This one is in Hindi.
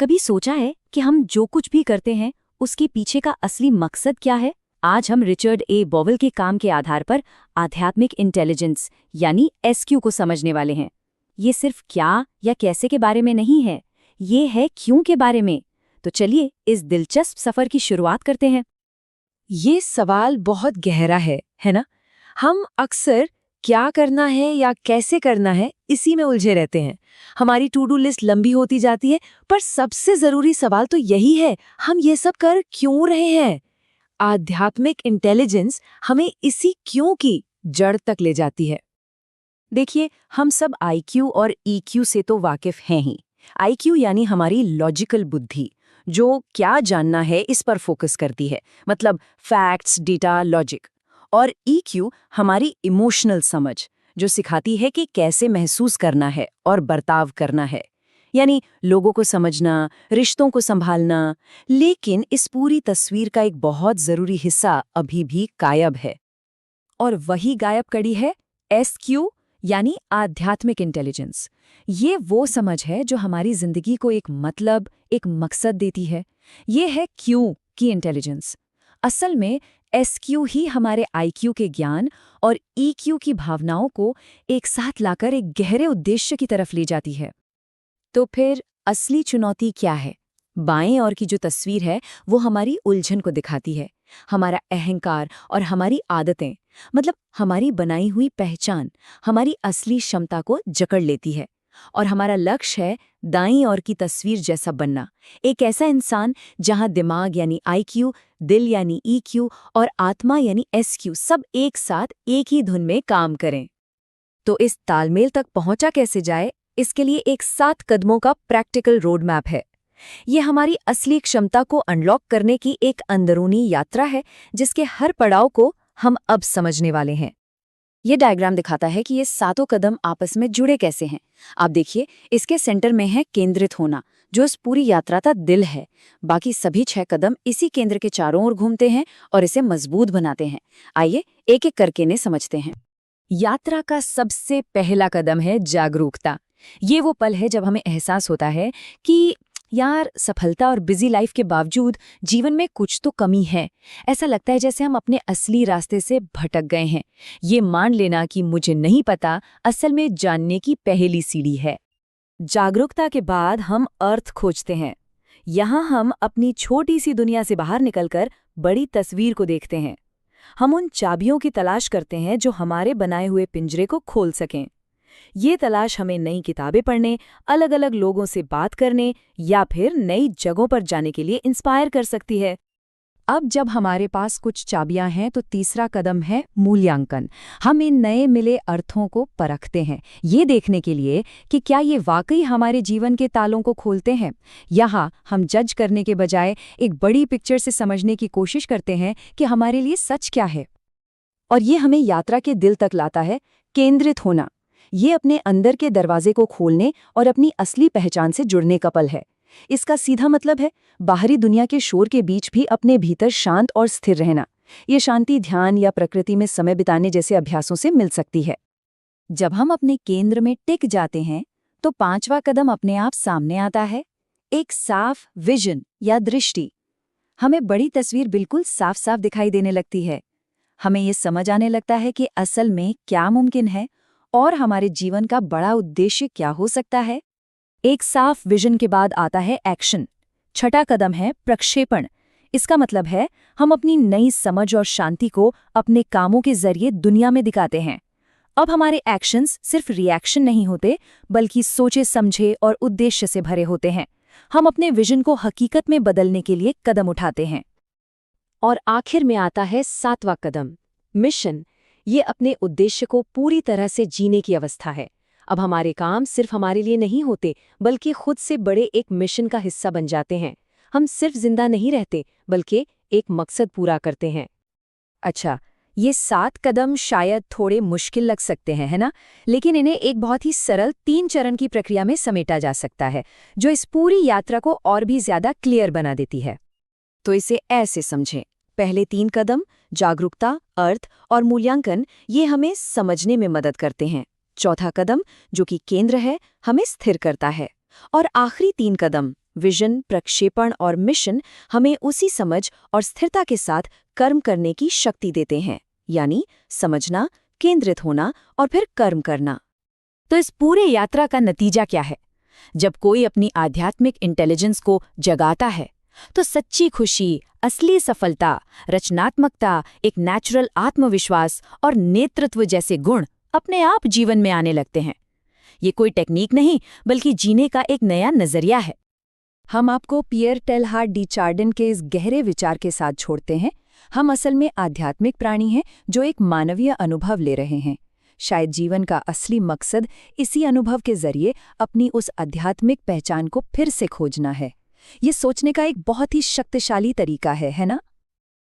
कभी सोचा है कि हम जो कुछ भी करते हैं उसके पीछे का असली मकसद क्या है? आज हम रिचर्ड ए बॉवेल के काम के आधार पर आध्यात्मिक इंटेलिजेंस यानी एसक्यू को समझने वाले हैं। ये सिर्फ क्या या कैसे के बारे में नहीं है, ये है क्यों के बारे में। तो चलिए इस दिलचस्प सफर की शुरुआत करते हैं। ये सवाल बहुत गहरा है ना? हम अक्सर क्या करना है या कैसे करना है इसी में उलझे रहते हैं। हमारी टू डू लिस्ट लंबी होती जाती है, पर सबसे जरूरी सवाल तो यही है, हम ये सब कर क्यों रहे हैं? आध्यात्मिक इंटेलिजेंस हमें इसी क्यों की जड़ तक ले जाती है। देखिए, हम सब आईक्यू और ईक्यू से तो वाकिफ हैं ही। आईक्यू यानी हमारी लॉजिकल बुद्धि, जो क्या जानना है इस पर फोकस करती है, मतलब फैक्ट्स, डेटा, लॉजिक। और ईक्यू हमारी इमोशनल समझ, जो सिखाती है कि कैसे महसूस करना है और बर्ताव करना है, यानी लोगों को समझना, रिश्तों को संभालना। लेकिन इस पूरी तस्वीर का एक बहुत जरूरी हिस्सा अभी भी गायब है, और वही गायब कड़ी है एसक्यू यानी आध्यात्मिक इंटेलिजेंस। ये वो समझ है जो हमारी जिंदगी को एक मतलब, एक मकसद देती है। ये है क्यों की इंटेलिजेंस। असल में एसक्यू ही हमारे आईक्यू के ज्ञान और ईक्यू की भावनाओं को एक साथ लाकर एक गहरे उद्देश्य की तरफ ले जाती है। तो फिर असली चुनौती क्या है? बाएं ओर की जो तस्वीर है वो हमारी उलझन को दिखाती है, हमारा अहंकार और हमारी आदतें, मतलब हमारी बनाई हुई पहचान, हमारी असली क्षमता को जकड़ लेती है। और हमारा लक्ष्य है दाईं ओर की तस्वीर जैसा बनना, एक ऐसा इंसान जहां दिमाग यानी आईक्यू, दिल यानी ईक्यू और आत्मा यानी एसक्यू सब एक साथ एक ही धुन में काम करें। तो इस तालमेल तक पहुंचा कैसे जाए, इसके लिए एक 7 कदमों का प्रैक्टिकल रोड मैप है। ये हमारी असली क्षमता को अनलॉक करने की एक अंदरूनी यात्रा है, जिसके हर पड़ाव को हम अब समझने वाले हैं। ये डायग्राम दिखाता है कि ये 7 कदम आपस में जुड़े कैसे हैं। आप देखिए, इसके सेंटर में है केंद्रित होना, जो इस पूरी यात्रा का दिल है। बाकी सभी 6 कदम इसी केंद्र के चारों ओर घूमते हैं और इसे मजबूत बनाते हैं। आइए एक एक करके इन्हें समझते हैं। यात्रा का सबसे पहला कदम है जागरूकता। ये वो पल है जब हमें एहसास होता है कि यार, सफलता और बिजी लाइफ के बावजूद जीवन में कुछ तो कमी है। ऐसा लगता है जैसे हम अपने असली रास्ते से भटक गए हैं। ये मान लेना कि मुझे नहीं पता, असल में जानने की पहली सीढ़ी है। जागरूकता के बाद हम अर्थ खोजते हैं। यहाँ हम अपनी छोटी सी दुनिया से बाहर निकलकर बड़ी तस्वीर को देखते हैं। हम उन चाबियों की तलाश करते हैं जो हमारे बनाए हुए पिंजरे को खोल सकें। ये तलाश हमें नई किताबें पढ़ने, अलग अलग लोगों से बात करने या फिर नई जगहों पर जाने के लिए इंस्पायर कर सकती है। अब जब हमारे पास कुछ चाबियां हैं तो तीसरा कदम है मूल्यांकन। हम इन नए मिले अर्थों को परखते हैं, ये देखने के लिए कि क्या ये वाकई हमारे जीवन के तालों को खोलते हैं। यहाँ हम जज करने के बजाय एक बड़ी पिक्चर से समझने की कोशिश करते हैं कि हमारे लिए सच क्या है। और ये हमें यात्रा के दिल तक लाता है, केंद्रित होना। ये अपने अंदर के दरवाजे को खोलने और अपनी असली पहचान से जुड़ने का पल है। इसका सीधा मतलब है बाहरी दुनिया के शोर के बीच भी अपने भीतर शांत और स्थिर रहना। ये शांति ध्यान या प्रकृति में समय बिताने जैसे अभ्यासों से मिल सकती है। जब हम अपने केंद्र में टिक जाते हैं तो 5वां कदम अपने आप सामने आता है, एक साफ विजन या दृष्टि। हमें बड़ी तस्वीर बिल्कुल साफ साफ दिखाई देने लगती है। हमें ये समझ आने लगता है कि असल में क्या मुमकिन है और हमारे जीवन का बड़ा उद्देश्य क्या हो सकता है। एक साफ विजन के बाद आता है एक्शन। 6वां कदम है प्रक्षेपण। इसका मतलब है हम अपनी नई समझ और शांति को अपने कामों के जरिए दुनिया में दिखाते हैं। अब हमारे एक्शंस सिर्फ रिएक्शन नहीं होते, बल्कि सोचे समझे और उद्देश्य से भरे होते हैं। हम अपने विजन को हकीकत में बदलने के लिए कदम उठाते हैं। और आखिर में आता है 7वां कदम, मिशन। ये अपने उद्देश्य को पूरी तरह से जीने की अवस्था है। अब हमारे काम सिर्फ हमारे लिए नहीं होते, बल्कि खुद से बड़े एक मिशन का हिस्सा बन जाते हैं। हम सिर्फ जिंदा नहीं रहते, बल्कि एक मकसद पूरा करते हैं। अच्छा, ये 7 कदम शायद थोड़े मुश्किल लग सकते हैं, है ना? लेकिन इन्हें एक बहुत ही सरल 3 चरण की प्रक्रिया में समेटा जा सकता है, जो इस पूरी यात्रा को और भी ज्यादा क्लियर बना देती है। तो इसे ऐसे समझें। पहले 3 कदम, जागरूकता, अर्थ और मूल्यांकन, ये हमें समझने में मदद करते हैं। 4था कदम, जो कि केंद्र है, हमें स्थिर करता है। और आखिरी 3 कदम, विजन, प्रक्षेपण और मिशन हमें उसी समझ और स्थिरता के साथ कर्म करने की शक्ति देते हैं, यानी समझना, केंद्रित होना और फिर कर्म करना। तो इस पूरे यात्रा का नतीजा क्या है? जब कोई अपनी आध्यात्मिक इंटेलिजेंस को जगाता है, तो सच्ची खुशी, असली सफलता, रचनात्मकता, एक नेचुरल आत्मविश्वास और नेतृत्व जैसे गुण अपने आप जीवन में आने लगते हैं। ये कोई टेक्निक नहीं, बल्कि जीने का एक नया नजरिया है। हम आपको पियर टेलहार्ड डी चार्डिन के इस गहरे विचार के साथ छोड़ते हैं। हम असल में आध्यात्मिक प्राणी हैं जो एक मानवीय अनुभव ले रहे हैं। शायद जीवन का असली मकसद इसी अनुभव के जरिए अपनी उस आध्यात्मिक पहचान को फिर से खोजना है। ये सोचने का एक बहुत ही शक्तिशाली तरीका है ना?